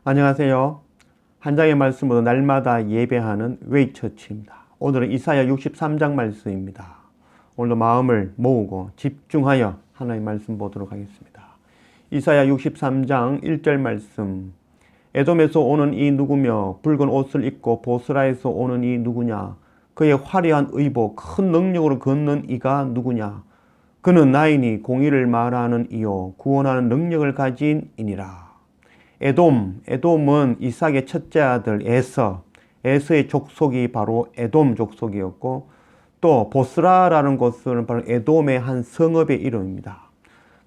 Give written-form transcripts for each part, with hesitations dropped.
안녕하세요. 한 장의 말씀으로 날마다 예배하는 웨이처치입니다. 오늘은 이사야 63장 말씀입니다. 오늘도 마음을 모으고 집중하여 하나님의 말씀 보도록 하겠습니다. 이사야 63장 1절 말씀. 에돔에서 오는 이 누구며 붉은 옷을 입고 보스라에서 오는 이 누구냐? 그의 화려한 의복 큰 능력으로 걷는 이가 누구냐? 그는 나이니 공의를 말하는 이요 구원하는 능력을 가진 이니라. 에돔은 이삭의 첫째 아들 에서의 족속이 바로 에돔 족속이었고, 또 보스라라는 곳은 바로 에돔의 한 성읍의 이름입니다.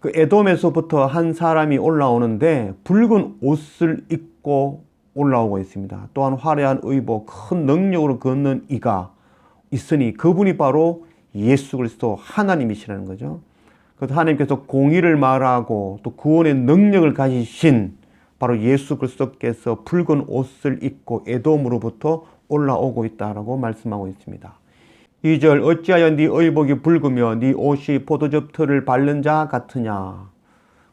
그 에돔에서부터 한 사람이 올라오는데 붉은 옷을 입고 올라오고 있습니다. 또한 화려한 의복 큰 능력으로 걷는 이가 있으니 그분이 바로 예수 그리스도 하나님이시라는 거죠. 그래서 하나님께서 공의를 말하고 또 구원의 능력을 가지신 바로 예수 그리스도께서 붉은 옷을 입고 에돔으로부터 올라오고 있다라고 말씀하고 있습니다. 2절 어찌하여 네 의복이 붉으며 네 옷이 포도즙 틀을 밟는 자 같으냐.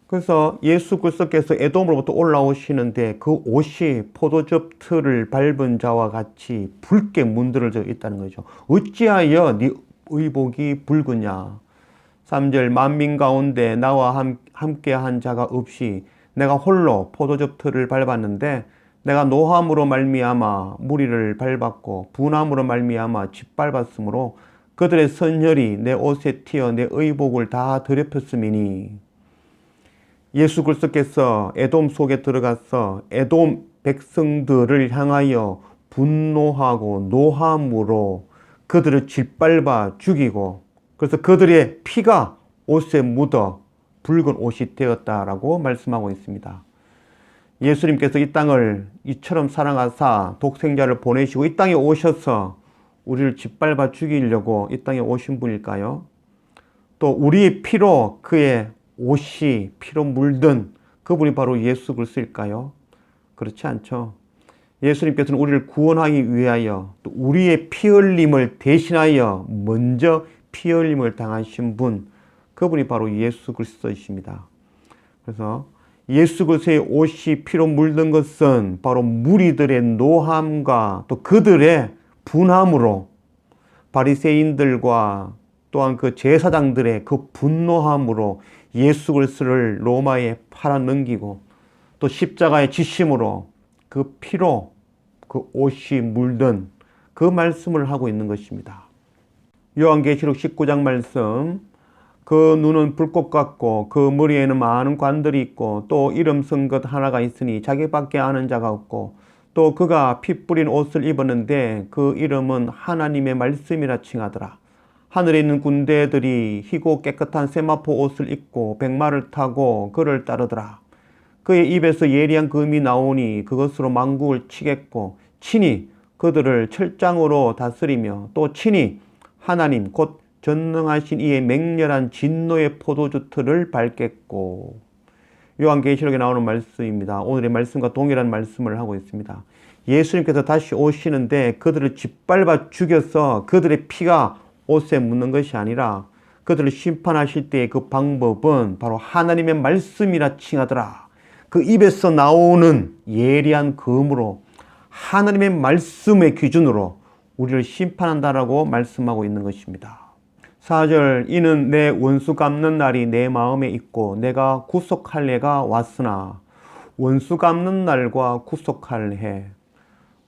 그래서 예수 그리스도께서 에돔으로부터 올라오시는데 그 옷이 포도즙 틀을 밟은 자와 같이 붉게 문드러져 있다는 거죠. 어찌하여 네 의복이 붉으냐. 3절 만민 가운데 나와 함께 한 자가 없이 내가 홀로 포도즙 틀을 밟았는데 내가 노함으로 말미암아 무리를 밟았고 분함으로 말미암아 짓밟았으므로 그들의 선혈이 내 옷에 튀어 내 의복을 다 더럽혔음이니. 예수 그리스도께서 에돔 속에 들어가서 에돔 백성들을 향하여 분노하고 노함으로 그들을 짓밟아 죽이고, 그래서 그들의 피가 옷에 묻어 붉은 옷이 되었다라고 말씀하고 있습니다. 예수님께서 이 땅을 이처럼 사랑하사 독생자를 보내시고 이 땅에 오셔서 우리를 짓밟아 죽이려고 이 땅에 오신 분일까요? 또 우리의 피로 그의 옷이 피로 물든 그분이 바로 예수 그리스도일까요? 그렇지 않죠. 예수님께서는 우리를 구원하기 위하여 또 우리의 피 흘림을 대신하여 먼저 피 흘림을 당하신 분, 그분이 바로 예수 그리스도이십니다. 그래서 예수 그리스도의 옷이 피로 물든 것은 바로 무리들의 노함과 또 그들의 분함으로, 바리새인들과 또한 그 제사장들의 그 분노함으로 예수 그리스도를 로마에 팔아넘기고 또 십자가의 지심으로 그 피로 그 옷이 물든 그 말씀을 하고 있는 것입니다. 요한계시록 19장 말씀. 그 눈은 불꽃 같고 그 머리에는 많은 관들이 있고 또 이름 쓴 것 하나가 있으니 자기밖에 아는 자가 없고, 또 그가 피 뿌린 옷을 입었는데 그 이름은 하나님의 말씀이라 칭하더라. 하늘에 있는 군대들이 희고 깨끗한 세마포 옷을 입고 백마를 타고 그를 따르더라. 그의 입에서 예리한 금이 나오니 그것으로 만국을 치겠고 친히 그들을 철장으로 다스리며 또 친히 하나님 곧 전능하신 이의 맹렬한 진노의 포도주 틀을 밟겠고. 요한계시록에 나오는 말씀입니다. 오늘의 말씀과 동일한 말씀을 하고 있습니다. 예수님께서 다시 오시는데 그들을 짓밟아 죽여서 그들의 피가 옷에 묻는 것이 아니라 그들을 심판하실 때의 그 방법은 바로 하나님의 말씀이라 칭하더라. 그 입에서 나오는 예리한 검으로 하나님의 말씀의 기준으로 우리를 심판한다라고 말씀하고 있는 것입니다. 4절 이는 내 원수 갚는 날이 내 마음에 있고 내가 구속할 해가 왔으나. 원수 갚는 날과 구속할 해.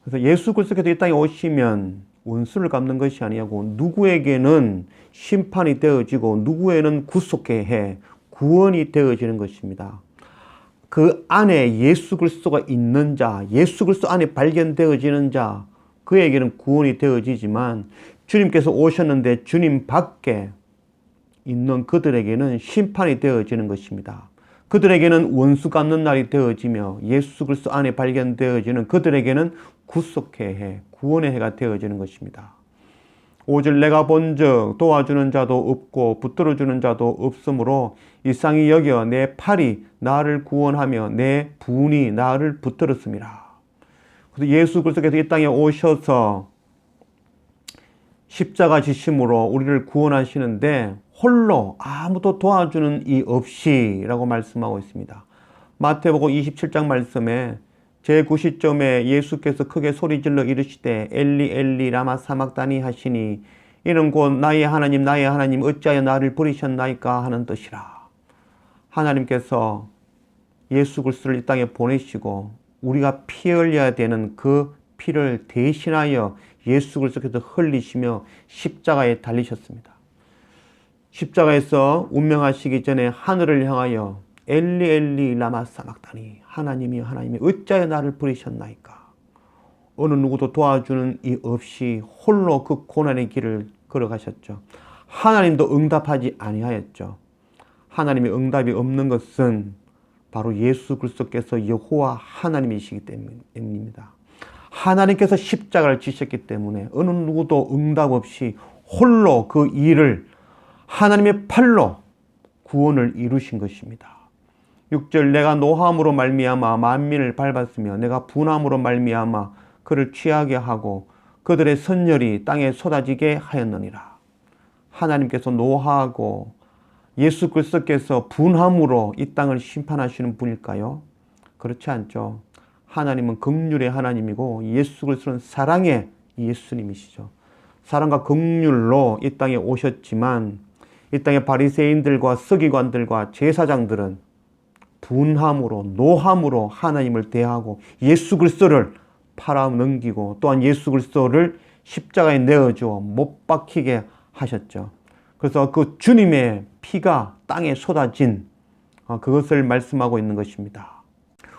그래서 예수 그리스도께서 이 땅에 오시면 원수를 갚는 것이 아니고 누구에게는 심판이 되어지고 누구에는 구속의 해, 구원이 되어지는 것입니다. 그 안에 예수 그리스도가 있는 자, 예수 그리스도 안에 발견되어지는 자, 그에게는 구원이 되어지지만 주님께서 오셨는데 주님 밖에 있는 그들에게는 심판이 되어지는 것입니다. 그들에게는 원수 갚는 날이 되어지며 예수 그리스도 안에 발견되어지는 그들에게는 구속의 해, 구원의 해가 되어지는 것입니다. 5절 내가 본즉 도와주는 자도 없고 붙들어주는 자도 없으므로 이상히 여겨 내 팔이 나를 구원하며 내 분이 나를 붙들었습니다. 그래서 예수 그리스도께서 이 땅에 오셔서 십자가 지심으로 우리를 구원하시는데 홀로 아무도 도와주는 이 없이 라고 말씀하고 있습니다. 마태복음 27장 말씀에 제9시점에 예수께서 크게 소리질러 이르시되 엘리 엘리 라마 사막다니 하시니 이는 곧 나의 하나님 어찌하여 나를 버리셨나이까 하는 뜻이라. 하나님께서 예수 그리스도를 이 땅에 보내시고 우리가 피 흘려야 되는 그 피를 대신하여 예수 그리스도께서 흘리시며 십자가에 달리셨습니다. 십자가에서 운명하시기 전에 하늘을 향하여 엘리 엘리 라마 사막다니 하나님이 어찌하여 나를 버리셨나이까. 어느 누구도 도와주는 이 없이 홀로 그 고난의 길을 걸어가셨죠. 하나님도 응답하지 아니하였죠. 하나님의 응답이 없는 것은 바로 예수 그리스도께서 여호와 하나님이시기 때문입니다. 하나님께서 십자가를 지셨기 때문에 어느 누구도 응답 없이 홀로 그 일을 하나님의 팔로 구원을 이루신 것입니다. 6절 내가 노함으로 말미암아 만민을 밟았으며 내가 분함으로 말미암아 그를 취하게 하고 그들의 선열이 땅에 쏟아지게 하였느니라. 하나님께서 노하고 예수 그리스도께서 분함으로 이 땅을 심판하시는 분일까요? 그렇지 않죠. 하나님은 긍휼의 하나님이고 예수 그리스도는 사랑의 예수님이시죠. 사랑과 긍휼로 이 땅에 오셨지만 이 땅의 바리새인들과 서기관들과 제사장들은 분함으로 노함으로 하나님을 대하고 예수 그리스도를 팔아넘기고 또한 예수 그리스도를 십자가에 내어주어 못 박히게 하셨죠. 그래서 그 주님의 피가 땅에 쏟아진 그것을 말씀하고 있는 것입니다.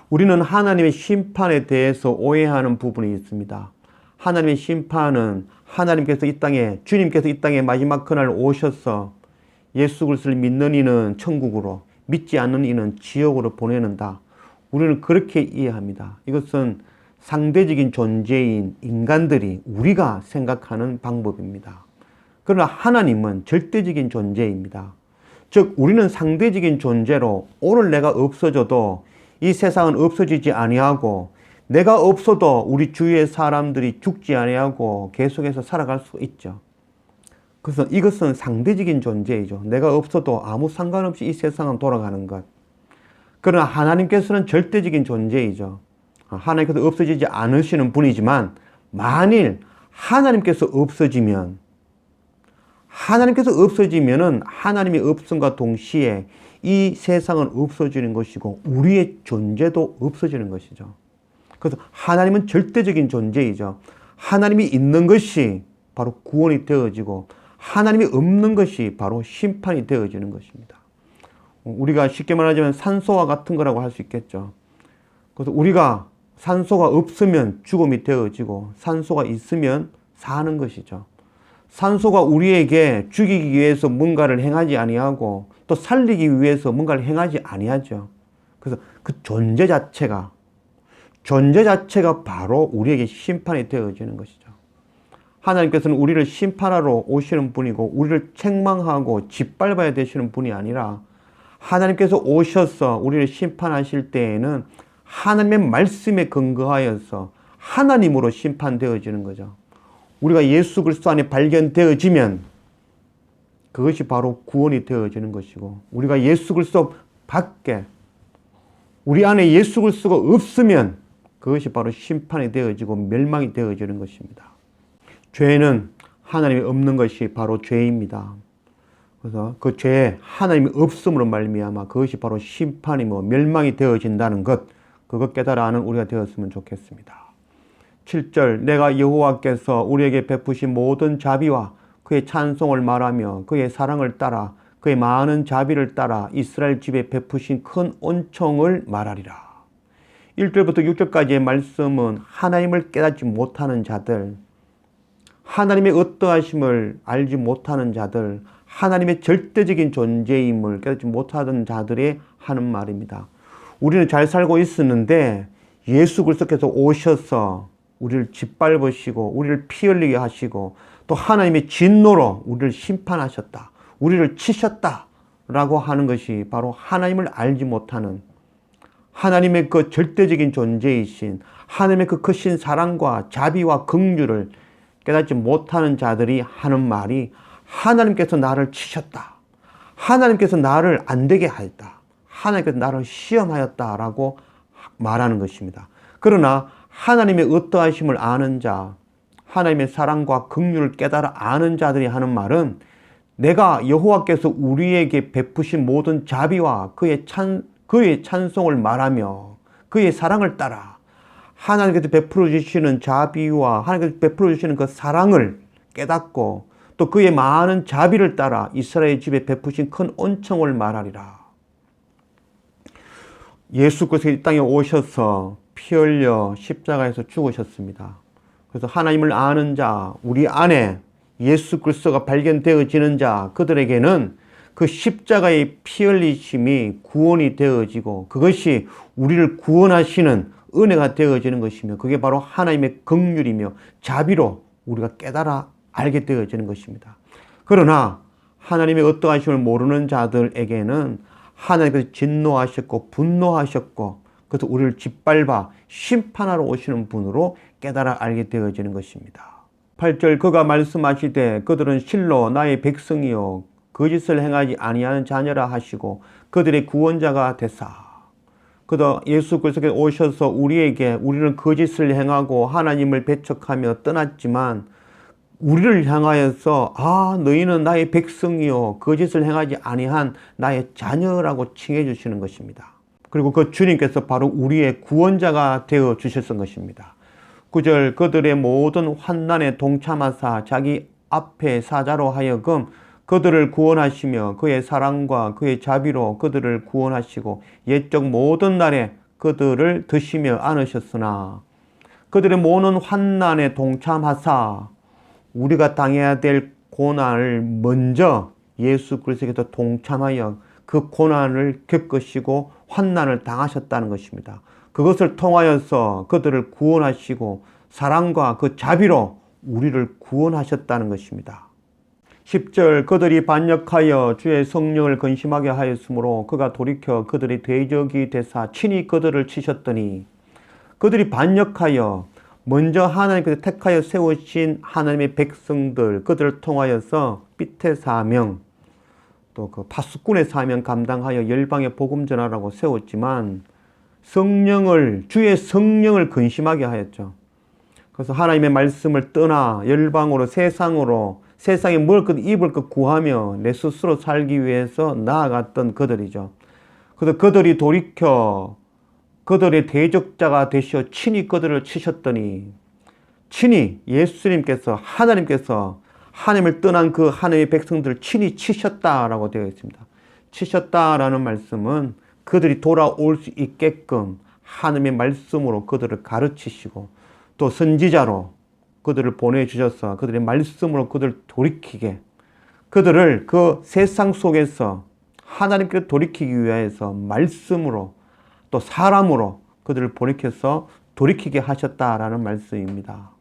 우리는 하나님의 심판에 대해서 오해하는 부분이 있습니다. 하나님의 심판은 하나님께서 이 땅에 주님께서 이 땅에 마지막 그날 오셔서 예수 그리스도를 믿는 이는 천국으로 믿지 않는 이는 지옥으로 보내는다. 우리는 그렇게 이해합니다. 이것은 상대적인 존재인 인간들이 우리가 생각하는 방법입니다. 그러나 하나님은 절대적인 존재입니다. 즉 우리는 상대적인 존재로 오늘 내가 없어져도 이 세상은 없어지지 아니하고 내가 없어도 우리 주위의 사람들이 죽지 아니하고 계속해서 살아갈 수 있죠. 그래서 이것은 상대적인 존재이죠. 내가 없어도 아무 상관없이 이 세상은 돌아가는 것. 그러나 하나님께서는 절대적인 존재이죠. 하나님께서 없어지지 않으시는 분이지만 만일 하나님께서 없어지면은 하나님이 없음과 동시에 이 세상은 없어지는 것이고 우리의 존재도 없어지는 것이죠. 그래서 하나님은 절대적인 존재이죠. 하나님이 있는 것이 바로 구원이 되어지고 하나님이 없는 것이 바로 심판이 되어지는 것입니다. 우리가 쉽게 말하자면 산소와 같은 거라고 할 수 있겠죠. 그래서 우리가 산소가 없으면 죽음이 되어지고 산소가 있으면 사는 것이죠. 산소가 우리에게 죽이기 위해서 뭔가를 행하지 아니하고 또 살리기 위해서 뭔가를 행하지 아니하죠. 그래서 그 존재 자체가 바로 우리에게 심판이 되어지는 것이죠. 하나님께서는 우리를 심판하러 오시는 분이고 우리를 책망하고 짓밟아야 되시는 분이 아니라 하나님께서 오셔서 우리를 심판하실 때에는 하나님의 말씀에 근거하여서 하나님으로 심판되어지는 거죠. 우리가 예수 그리스도 안에 발견되어지면 그것이 바로 구원이 되어지는 것이고 우리가 예수 그리스도 밖에 우리 안에 예수 그리스도가 없으면 그것이 바로 심판이 되어지고 멸망이 되어지는 것입니다. 죄는 하나님이 없는 것이 바로 죄입니다. 그래서 그 죄에 하나님이 없음으로 말미암아 그것이 바로 심판이며 멸망이 되어진다는 것, 그것 깨달아 아는 우리가 되었으면 좋겠습니다. 7절 내가 여호와께서 우리에게 베푸신 모든 자비와 그의 찬송을 말하며 그의 사랑을 따라 그의 많은 자비를 따라 이스라엘 집에 베푸신 큰 온총을 말하리라. 1절부터 6절까지의 말씀은 하나님을 깨닫지 못하는 자들, 하나님의 어떠하심을 알지 못하는 자들, 하나님의 절대적인 존재임을 깨닫지 못하던 자들의 하는 말입니다. 우리는 잘 살고 있었는데 예수 그리스도께서 오셔서 우리를 짓밟으시고 우리를 피 흘리게 하시고 또 하나님의 진노로 우리를 심판하셨다, 우리를 치셨다 라고 하는 것이 바로 하나님을 알지 못하는 하나님의 그 절대적인 존재이신 하나님의 그 크신 사랑과 자비와 긍휼을 깨닫지 못하는 자들이 하는 말이 하나님께서 나를 치셨다, 하나님께서 나를 안 되게 하였다, 하나님께서 나를 시험하였다라고 말하는 것입니다. 그러나 하나님의 어떠하심을 아는 자, 하나님의 사랑과 긍휼을 깨달아 아는 자들이 하는 말은 내가 여호와께서 우리에게 베푸신 모든 자비와 그의 찬송을 말하며 그의 사랑을 따라 하나님께서 베풀어 주시는 자비와 하나님께서 베풀어 주시는 그 사랑을 깨닫고 또 그의 많은 자비를 따라 이스라엘 집에 베푸신 큰恩청을 말하리라. 예수께서 이 땅에 오셔서 피 흘려 십자가에서 죽으셨습니다. 그래서 하나님을 아는 자, 우리 안에 예수 그리스도가 발견되어지는 자, 그들에게는 그 십자가의 피 흘리심이 구원이 되어지고 그것이 우리를 구원하시는 은혜가 되어지는 것이며 그게 바로 하나님의 긍휼이며 자비로 우리가 깨달아 알게 되어지는 것입니다. 그러나 하나님의 어떠하심을 모르는 자들에게는 하나님께서 진노하셨고 분노하셨고 그래서 우리를 짓밟아 심판하러 오시는 분으로 깨달아 알게 되어지는 것입니다. 8절 그가 말씀하시되 그들은 실로 나의 백성이요 거짓을 행하지 아니하는 자녀라 하시고 그들의 구원자가 되사. 그도 예수 그리스도께서 오셔서 우리는 거짓을 행하고 하나님을 배척하며 떠났지만 우리를 향하여서 너희는 나의 백성이요 거짓을 행하지 아니한 나의 자녀라고 칭해 주시는 것입니다. 그리고 그 주님께서 바로 우리의 구원자가 되어 주셨던 것입니다. 9절 그들의 모든 환난에 동참하사 자기 앞에 사자로 하여금 그들을 구원하시며 그의 사랑과 그의 자비로 그들을 구원하시고 옛적 모든 날에 그들을 드시며 안으셨으나 그들의 모든 환난에 동참하사 우리가 당해야 될 고난을 먼저 예수 그리스도께서 동참하여 그 고난을 겪으시고 환난을 당하셨다는 것입니다. 그것을 통하여서 그들을 구원하시고 사랑과 그 자비로 우리를 구원하셨다는 것입니다. 10절 그들이 반역하여 주의 성령을 근심하게 하였으므로 그가 돌이켜 그들의 대적이 되사 친히 그들을 치셨더니 그들이 반역하여 먼저 하나님께서 택하여 세우신 하나님의 백성들 그들을 통하여서 삐태 사명 또 그 파수꾼의 사명 감당하여 열방에 복음 전하라고 세웠지만 주의 성령을 근심하게 하였죠. 그래서 하나님의 말씀을 떠나 열방으로 세상에 먹을 것 입을 것 구하며 내 스스로 살기 위해서 나아갔던 그들이죠. 그래서 그들이 돌이켜 그들의 대적자가 되시어 친히 그들을 치셨더니 친히 예수님께서 하나님께서 하나님을 떠난 그 하나님의 백성들을 친히 치셨다라고 되어 있습니다. 치셨다라는 말씀은 그들이 돌아올 수 있게끔 하나님의 말씀으로 그들을 가르치시고 또 선지자로 그들을 보내주셔서 그들의 말씀으로 그들을 돌이키게 그들을 그 세상 속에서 하나님께 돌이키기 위해서 말씀으로 또 사람으로 그들을 돌이키게 하셨다라는 말씀입니다.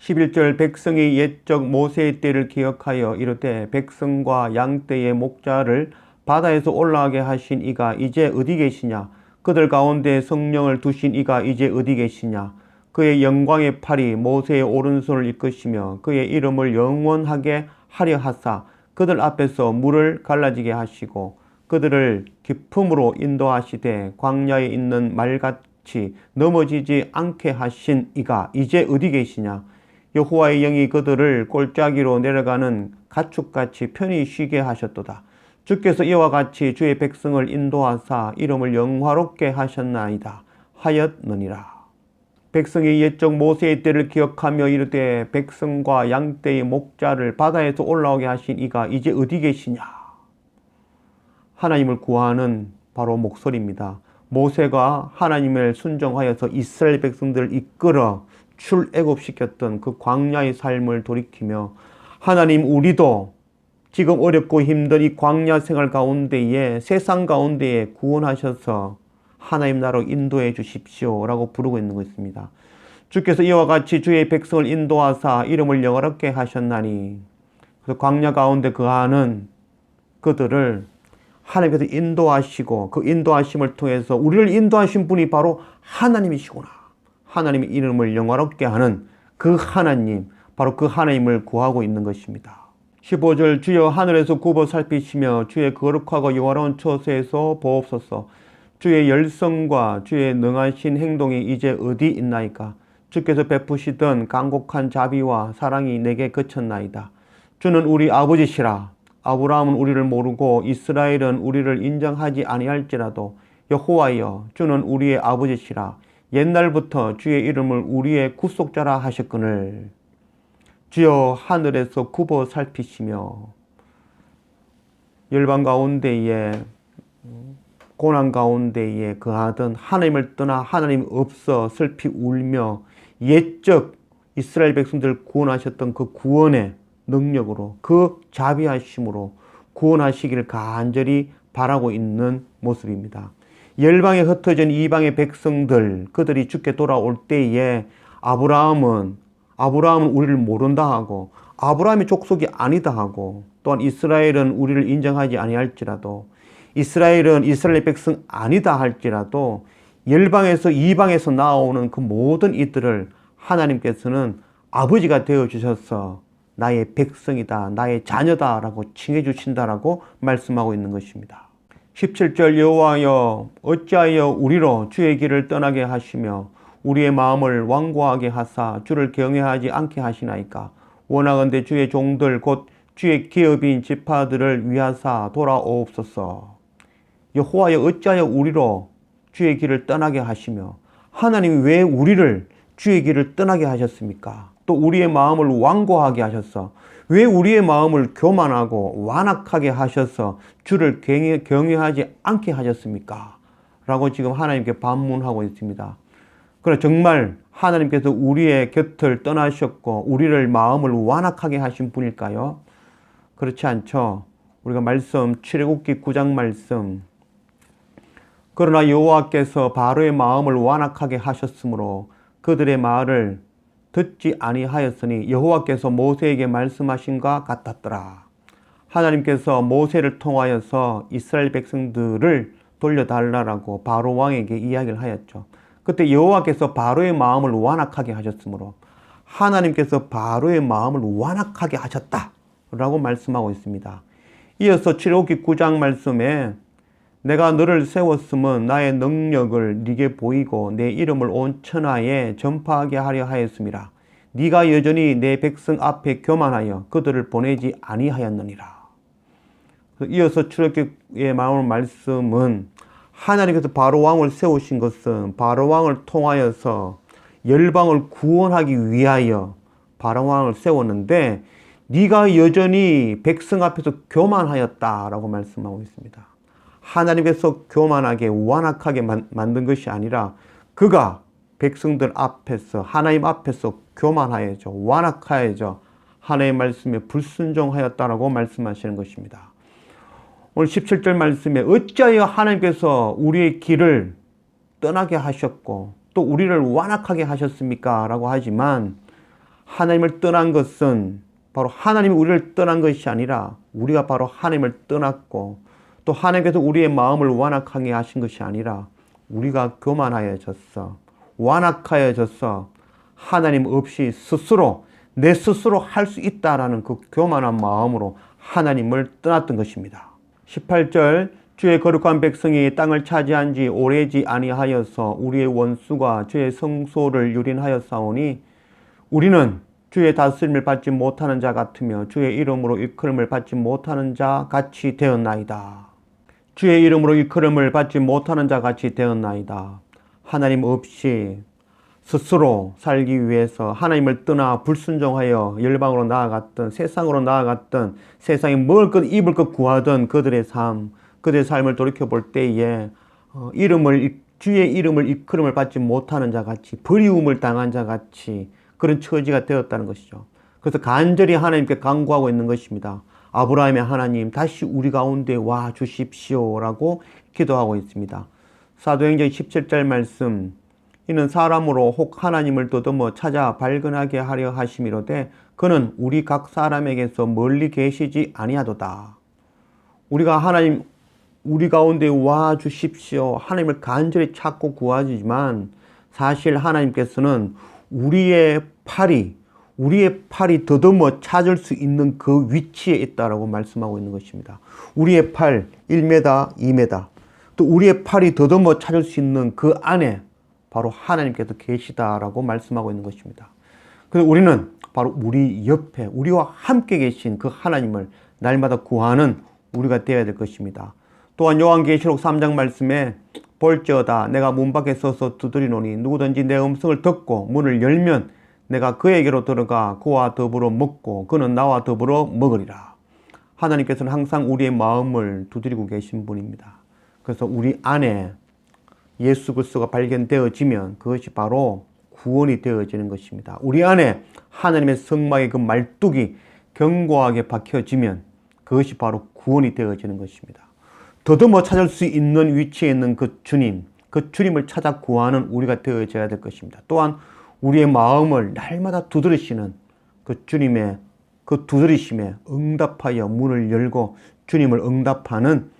11절 백성이 옛적 모세의 때를 기억하여 이르되 백성과 양 떼의 목자를 바다에서 올라가게 하신 이가 이제 어디 계시냐 그들 가운데 성령을 두신 이가 이제 어디 계시냐 그의 영광의 팔이 모세의 오른손을 이끄시며 그의 이름을 영원하게 하려 하사 그들 앞에서 물을 갈라지게 하시고 그들을 깊음으로 인도하시되 광야에 있는 말같이 넘어지지 않게 하신 이가 이제 어디 계시냐 여호와의 영이 그들을 골짜기로 내려가는 가축같이 편히 쉬게 하셨도다. 주께서 이와 같이 주의 백성을 인도하사 이름을 영화롭게 하셨나이다 하였느니라. 백성이 옛적 모세의 때를 기억하며 이르되 백성과 양떼의 목자를 바다에서 올라오게 하신 이가 이제 어디 계시냐. 하나님을 구하는 바로 목소리입니다. 모세가 하나님을 순종하여서 이스라엘 백성들을 이끌어 출애굽시켰던 그 광야의 삶을 돌이키며 하나님 우리도 지금 어렵고 힘든 이 광야 생활 가운데에 세상 가운데에 구원하셔서 하나님 나라로 인도해 주십시오 라고 부르고 있는 것입니다. 주께서 이와 같이 주의 백성을 인도하사 이름을 영화롭게 하셨나니 그래서 광야 가운데 거하는 그들을 하나님께서 인도하시고 그 인도하심을 통해서 우리를 인도하신 분이 바로 하나님이시구나. 하나님의 이름을 영화롭게 하는 그 하나님, 바로 그 하나님을 구하고 있는 것입니다. 15절 주여 하늘에서 굽어 살피시며 주의 거룩하고 영화로운 처소에서 보옵소서. 주의 열성과 주의 능하신 행동이 이제 어디 있나이까? 주께서 베푸시던 간곡한 자비와 사랑이 내게 그쳤나이다. 주는 우리 아버지시라. 아브라함은 우리를 모르고 이스라엘은 우리를 인정하지 아니할지라도 여호와여, 주는 우리의 아버지시라. 옛날부터 주의 이름을 우리의 구속자라 하셨거늘. 주여, 하늘에서 굽어 살피시며 열방 가운데에 고난 가운데에 거하던 하나님을 떠나 하나님 없어 슬피 울며 옛적 이스라엘 백성들을 구원하셨던 그 구원의 능력으로, 그 자비하심으로 구원하시기를 간절히 바라고 있는 모습입니다. 열방에 흩어진 이방의 백성들, 그들이 주께 돌아올 때에 아브라함은 우리를 모른다 하고, 아브라함의 족속이 아니다 하고, 또한 이스라엘은 우리를 인정하지 아니할지라도, 이스라엘은 이스라엘 백성 아니다 할지라도 열방에서 이방에서 나오는 그 모든 이들을 하나님께서는 아버지가 되어주셔서 나의 백성이다, 나의 자녀다 라고 칭해 주신다라고 말씀하고 있는 것입니다. 17절 여호와여, 어찌하여 우리로 주의 길을 떠나게 하시며 우리의 마음을 완고하게 하사 주를 경외하지 않게 하시나이까? 원하건대 주의 종들 곧 주의 기업인 지파들을 위하사 돌아오옵소서. 여호와여, 어찌하여 우리로 주의 길을 떠나게 하시며, 하나님이 왜 우리를 주의 길을 떠나게 하셨습니까? 또 우리의 마음을 완고하게 하셔서, 왜 우리의 마음을 교만하고 완악하게 하셔서 주를 경외하지 않게 하셨습니까? 라고 지금 하나님께 반문하고 있습니다. 그러나 정말 하나님께서 우리의 곁을 떠나셨고 우리를 마음을 완악하게 하신 분일까요? 그렇지 않죠. 우리가 말씀 출애굽기 9장 말씀, 그러나 여호와께서 바로의 마음을 완악하게 하셨으므로 그들의 말을 듣지 아니하였으니 여호와께서 모세에게 말씀하신과 같았더라. 하나님께서 모세를 통하여서 이스라엘 백성들을 돌려달라고 바로 왕에게 이야기를 하였죠. 그때 여호와께서 바로의 마음을 완악하게 하셨으므로 하나님께서 바로의 마음을 완악하게 하셨다라고 말씀하고 있습니다. 이어서 출애굽기 9장 말씀에 내가 너를 세웠음은 나의 능력을 네게 보이고 내 이름을 온 천하에 전파하게 하려 하였음이라. 네가 여전히 내 백성 앞에 교만하여 그들을 보내지 아니하였느니라. 이어서 출애굽기에 나오는 말씀은 하나님께서 바로 왕을 세우신 것은 바로 왕을 통하여서 열방을 구원하기 위하여 바로 왕을 세웠는데 네가 여전히 백성 앞에서 교만하였다라고 말씀하고 있습니다. 하나님께서 교만하게 완악하게 만든 것이 아니라 그가 백성들 앞에서 하나님 앞에서 교만하여져 완악하여져 하나님의 말씀에 불순종하였다라고 말씀하시는 것입니다. 오늘 17절 말씀에 어찌하여 하나님께서 우리의 길을 떠나게 하셨고 또 우리를 완악하게 하셨습니까? 라고 하지만 하나님을 떠난 것은 바로 하나님이 우리를 떠난 것이 아니라 우리가 바로 하나님을 떠났고 또 하나님께서 우리의 마음을 완악하게 하신 것이 아니라 우리가 교만하여졌어, 완악하여졌어 하나님 없이 스스로 내 스스로 할 수 있다라는 그 교만한 마음으로 하나님을 떠났던 것입니다. 18절 주의 거룩한 백성이 땅을 차지한 지 오래지 아니하여서 우리의 원수가 주의 성소를 유린하였사오니 우리는 주의 다스림을 받지 못하는 자 같으며 주의 이름으로 일컬음을 받지 못하는 자 같이 되었나이다. 주의 이름으로 일컬음을 받지 못하는 자 같이 되었나이다. 하나님 없이 스스로 살기 위해서 하나님을 떠나 불순종하여 열방으로 나아갔던, 세상으로 나아갔던, 세상에 먹을 것 입을 것 구하던 그들의 삶을 돌이켜볼 때에 주의 이름을 일컬음을 받지 못하는 자 같이, 버리움을 당한 자 같이 그런 처지가 되었다는 것이죠. 그래서 간절히 하나님께 간구하고 있는 것입니다. 아브라함의 하나님, 다시 우리 가운데 와 주십시오라고 기도하고 있습니다. 사도행전 17절 말씀, 이는 사람으로 혹 하나님을 더듬어 찾아 발견하게 하려 하심이로되 그는 우리 각 사람에게서 멀리 계시지 아니하도다. 우리가 하나님 우리 가운데 와 주십시오, 하나님을 간절히 찾고 구하지만 사실 하나님께서는 우리의 팔이 더듬어 찾을 수 있는 그 위치에 있다라고 말씀하고 있는 것입니다. 우리의 팔 1m, 2m. 또 우리의 팔이 더듬어 찾을 수 있는 그 안에 바로 하나님께서 계시다라고 말씀하고 있는 것입니다. 그래서 우리는 바로 우리 옆에 우리와 함께 계신 그 하나님을 날마다 구하는 우리가 되어야 될 것입니다. 또한 요한계시록 3장 말씀에 볼지어다 내가 문 밖에 서서 두드리노니 누구든지 내 음성을 듣고 문을 열면 내가 그에게로 들어가 그와 더불어 먹고 그는 나와 더불어 먹으리라. 하나님께서는 항상 우리의 마음을 두드리고 계신 분입니다. 그래서 우리 안에 예수 그리스도가 발견되어지면 그것이 바로 구원이 되어지는 것입니다. 우리 안에 하나님의 성막의 그 말뚝이 견고하게 박혀지면 그것이 바로 구원이 되어지는 것입니다. 더듬어 찾을 수 있는 위치에 있는 그 주님을 찾아 구하는 우리가 되어져야 될 것입니다. 또한 우리의 마음을 날마다 두드리시는 그 주님의 그 두드리심에 응답하여 문을 열고 주님을 응답하는,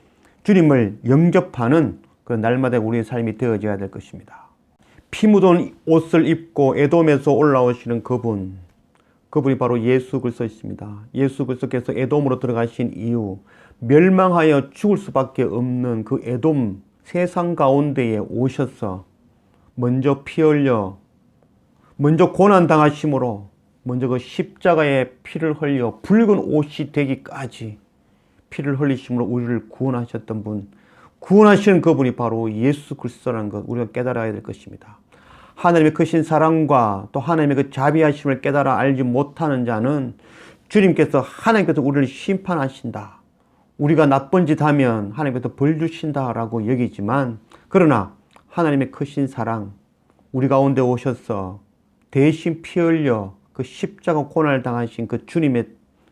주님을 영접하는 그 날마다 우리의 삶이 되어져야 될 것입니다. 피 묻은 옷을 입고 에돔에서 올라오시는 그분이 바로 예수 그리스도이십니다. 예수 그리스도께서 에돔으로 들어가신 이유, 멸망하여 죽을 수밖에 없는 그 에돔 세상 가운데에 오셔서 먼저 피 흘려, 먼저 고난당하심으로 먼저 그 십자가에 피를 흘려 붉은 옷이 되기까지 피를 흘리심으로 우리를 구원하셨던 분, 구원하시는 그분이 바로 예수 그리스도라는 것 우리가 깨달아야 될 것입니다. 하나님의 크신 사랑과 또 하나님의 그 자비하심을 깨달아 알지 못하는 자는 하나님께서 우리를 심판하신다, 우리가 나쁜 짓 하면 하나님께서 벌 주신다라고 여기지만, 그러나 하나님의 크신 사랑, 우리 가운데 오셔서 대신 피 흘려 그 십자가 고난을 당하신 그 주님의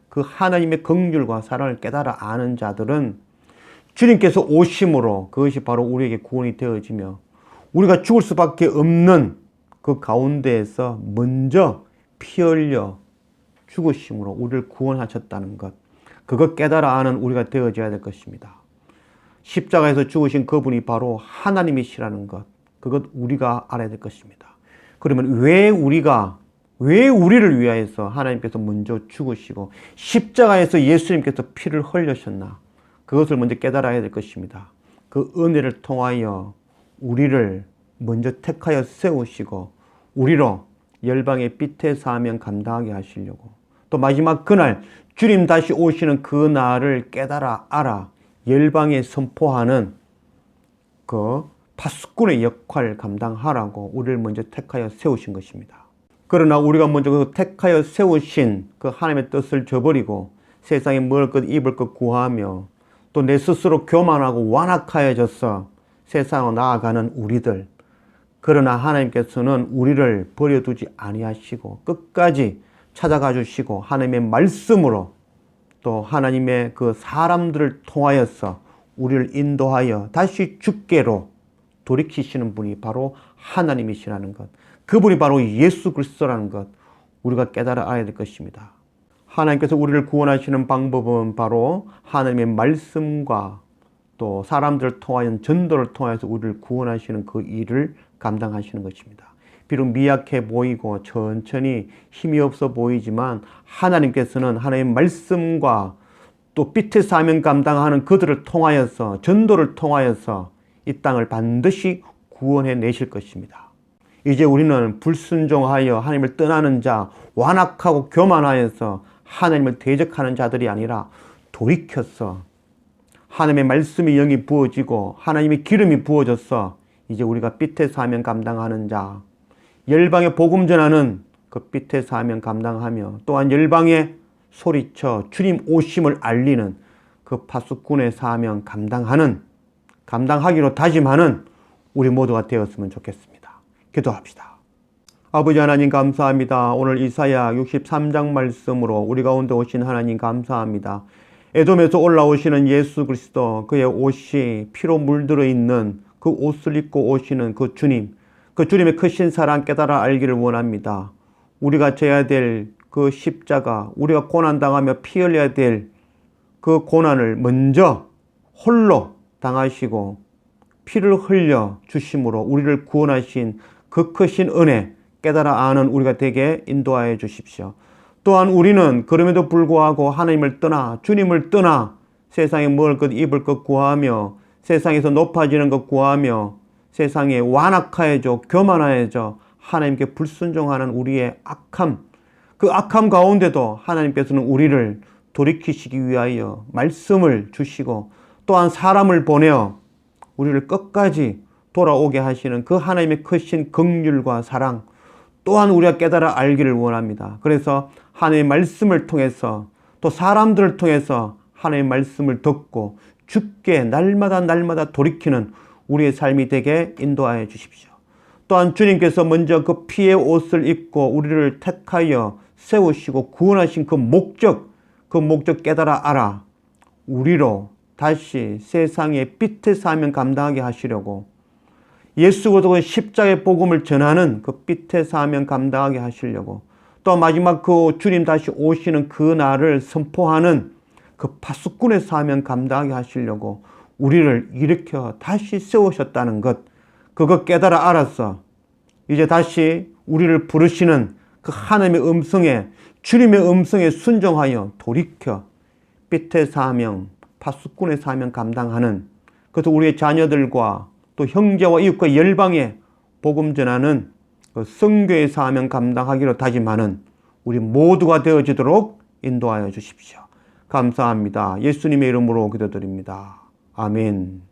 그 하나님의 긍휼과 사랑을 깨달아 아는 자들은 주님께서 오심으로 그것이 바로 우리에게 구원이 되어지며 우리가 죽을 수밖에 없는 그 가운데에서 먼저 피 흘려 죽으심으로 우리를 구원하셨다는 것, 그것 깨달아 아는 우리가 되어져야 될 것입니다. 십자가에서 죽으신 그분이 바로 하나님이시라는 것, 그것 우리가 알아야 될 것입니다. 그러면 왜 우리를 위하여서 하나님께서 먼저 죽으시고 십자가에서 예수님께서 피를 흘리셨나, 그것을 먼저 깨달아야 될 것입니다. 그 은혜를 통하여 우리를 먼저 택하여 세우시고 우리로 열방의 빚의 사명 감당하게 하시려고, 또 마지막 그날 주님 다시 오시는 그 날을 깨달아 알아 열방에 선포하는 그 파수꾼의 역할을 감당하라고 우리를 먼저 택하여 세우신 것입니다. 그러나 우리가 먼저 그 택하여 세우신 그 하나님의 뜻을 저버리고 세상에 먹을 것 입을 것 구하며 또 내 스스로 교만하고 완악하여져서 세상으로 나아가는 우리들, 그러나 하나님께서는 우리를 버려두지 아니하시고 끝까지 찾아가 주시고 하나님의 말씀으로 또 하나님의 그 사람들을 통하여서 우리를 인도하여 다시 주께로 돌이키시는 분이 바로 하나님이시라는 것, 그분이 바로 예수 그리스도라는 것 우리가 깨달아 알아야 될 것입니다. 하나님께서 우리를 구원하시는 방법은 바로 하나님의 말씀과 또 사람들을 통하여 전도를 통해서 우리를 구원하시는 그 일을 감당하시는 것입니다. 비록 미약해 보이고 천천히 힘이 없어 보이지만 하나님께서는 하나님의 말씀과 또 빛의 사명 감당하는 그들을 통하여서 전도를 통하여서 이 땅을 반드시 구원해 내실 것입니다. 이제 우리는 불순종하여 하나님을 떠나는 자, 완악하고 교만하여서 하나님을 대적하는 자들이 아니라 돌이켜서 하나님의 말씀이 영이 부어지고 하나님의 기름이 부어져서 이제 우리가 빛의 사명 감당하는 자, 열방에 복음 전하는 그 빛의 사명 감당하며 또한 열방에 소리쳐 주님 오심을 알리는 그 파수꾼의 사명 감당하기로 다짐하는 우리 모두가 되었으면 좋겠습니다. 기도합시다. 아버지 하나님 감사합니다. 오늘 이사야 63장 말씀으로 우리 가운데 오신 하나님 감사합니다. 에돔에서 올라오시는 예수 그리스도, 그의 옷이 피로 물들어 있는 그 옷을 입고 오시는 그 주님, 그 주님의 크신 사랑 깨달아 알기를 원합니다. 우리가 져야 될 그 십자가, 우리가 고난당하며 피 흘려야 될 그 고난을 먼저 홀로 당하시고 피를 흘려 주심으로 우리를 구원하신 그 크신 은혜 깨달아 아는 우리가 되게 인도하여 주십시오. 또한 우리는 그럼에도 불구하고 하나님을 떠나 주님을 떠나 세상에 먹을 것 입을 것 구하며 세상에서 높아지는 것 구하며 세상에 완악하여져 교만하여져 하나님께 불순종하는 우리의 악함, 그 악함 가운데도 하나님께서는 우리를 돌이키시기 위하여 말씀을 주시고 또한 사람을 보내어 우리를 끝까지 돌아오게 하시는 그 하나님의 크신 긍휼과 사랑 또한 우리가 깨달아 알기를 원합니다. 그래서 하나님의 말씀을 통해서 또 사람들을 통해서 하나님의 말씀을 듣고 주께 날마다 돌이키는 우리의 삶이 되게 인도하여 주십시오. 또한 주님께서 먼저 그 피의 옷을 입고 우리를 택하여 세우시고 구원하신 그 목적 깨달아 알아 우리로 다시 세상의 빛의 사명 감당하게 하시려고 예수 그리스도의 십자가의 복음을 전하는 그 빛의 사명 감당하게 하시려고 또 마지막 그 주님 다시 오시는 그 날을 선포하는 그 파수꾼의 사명 감당하게 하시려고 우리를 일으켜 다시 세우셨다는 것, 그거 깨달아 알았어. 이제 다시 우리를 부르시는 그 하나님의 음성에, 주님의 음성에 순종하여 돌이켜 빛의 사명, 파수꾼의 사명 감당하는, 그래서 우리의 자녀들과 또 형제와 이웃과 열방에 복음 전하는 그 선교의 사명 감당하기로 다짐하는 우리 모두가 되어지도록 인도하여 주십시오. 감사합니다. 예수님의 이름으로 기도드립니다. 아멘.